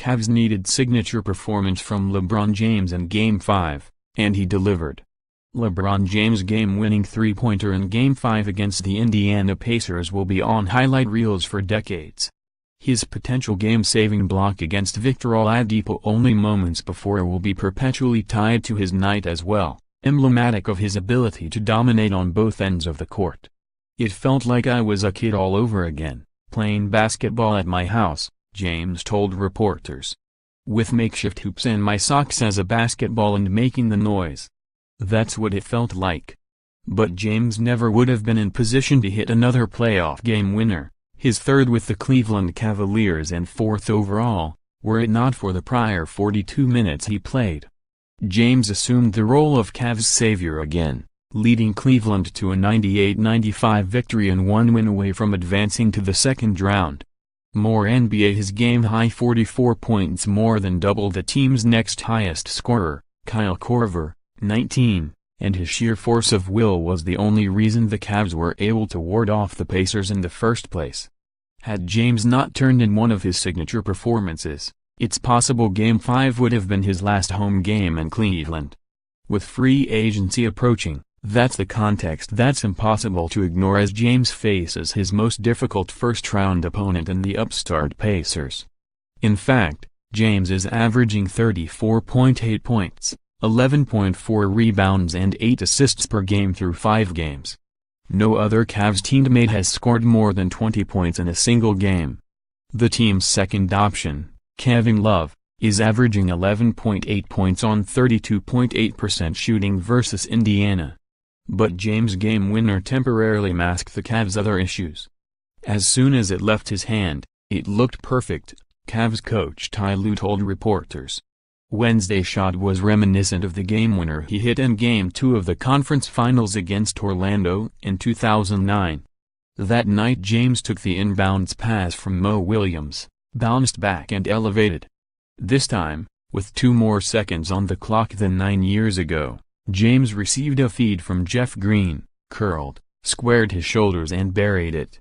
Cavs needed signature performance from LeBron James in Game 5, and he delivered. LeBron James' game-winning three-pointer in Game 5 against the Indiana Pacers will be on highlight reels for decades. His potential game-saving block against Victor Oladipo only moments before will be perpetually tied to his night as well, emblematic of his ability to dominate on both ends of the court. "It felt like I was a kid all over again, playing basketball at my house," James told reporters. "With makeshift hoops and my socks as a basketball and making the noise. That's what it felt like." But James never would have been in position to hit another playoff game winner, his third with the Cleveland Cavaliers and fourth overall, were it not for the prior 42 minutes he played. James assumed the role of Cavs savior again, leading Cleveland to a 98-95 victory and one win away from advancing to the second round. More NBA: his game-high 44 points more than double the team's next highest scorer, Kyle Korver, 19, and his sheer force of will was the only reason the Cavs were able to ward off the Pacers in the first place. Had James not turned in one of his signature performances, it's possible Game 5 would have been his last home game in Cleveland. With free agency approaching, that's the context that's impossible to ignore as James faces his most difficult first-round opponent in the upstart Pacers. In fact, James is averaging 34.8 points, 11.4 rebounds and 8 assists per game through 5 games. No other Cavs teammate has scored more than 20 points in a single game. The team's second option, Kevin Love, is averaging 11.8 points on 32.8% shooting versus Indiana. But James' game winner temporarily masked the Cavs' other issues. As soon as it left his hand, it looked perfect, Cavs coach Ty Lue told reporters. Wednesday's shot was reminiscent of the game winner he hit in Game 2 of the conference finals against Orlando in 2009. That night James took the inbounds pass from Mo Williams, bounced back and elevated. This time, with 2 more seconds on the clock than 9 years ago, James received a feed from Jeff Green, curled, squared his shoulders and buried it.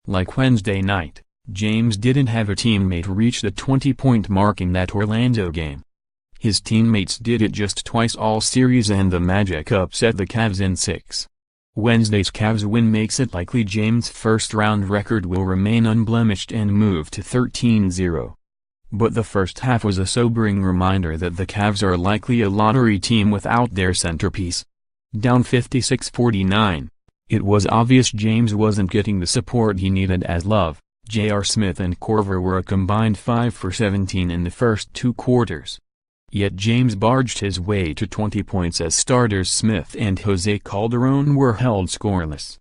Like Wednesday night, James didn't have a teammate reach the 20-point mark in that Orlando game. His teammates did it just twice all series and the Magic upset the Cavs in 6. Wednesday's Cavs win makes it likely James' first-round record will remain unblemished and move to 13-0. But the first half was a sobering reminder that the Cavs are likely a lottery team without their centerpiece. Down 56-49, it was obvious James wasn't getting the support he needed as Love, J.R. Smith and Korver were a combined 5 for 17 in the first 2 quarters. Yet James barged his way to 20 points as starters Smith and Jose Calderon were held scoreless.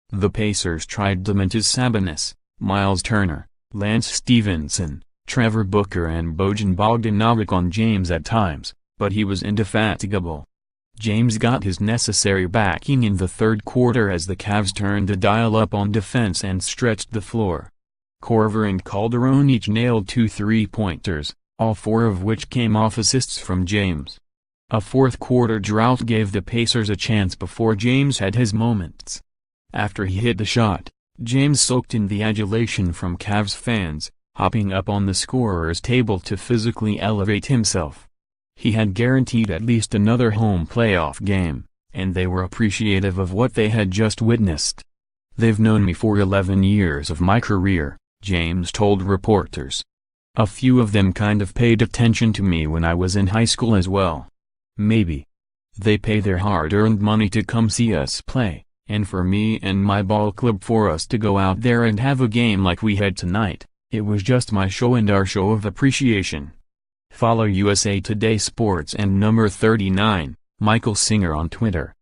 The Pacers tried Domantas Sabonis, Miles Turner, Lance Stevenson, Trevor Booker and Bojan Bogdanovic on James at times, but he was indefatigable. James got his necessary backing in the third quarter as the Cavs turned the dial up on defense and stretched the floor. Korver and Calderon each nailed 2 3-pointers, all 4 of which came off assists from James. A fourth-quarter drought gave the Pacers a chance before James had his moments. After he hit the shot, James soaked in the adulation from Cavs fans, hopping up on the scorer's table to physically elevate himself. He had guaranteed at least another home playoff game, and they were appreciative of what they had just witnessed. "They've known me for 11 years of my career," James told reporters. "A few of them kind of paid attention to me when I was in high school as well. Maybe. They pay their hard-earned money to come see us play, and for me and my ball club for us to go out there and have a game like we had tonight, it was just my show and our show of appreciation." Follow USA Today Sports and number 39, Michael Singer on Twitter.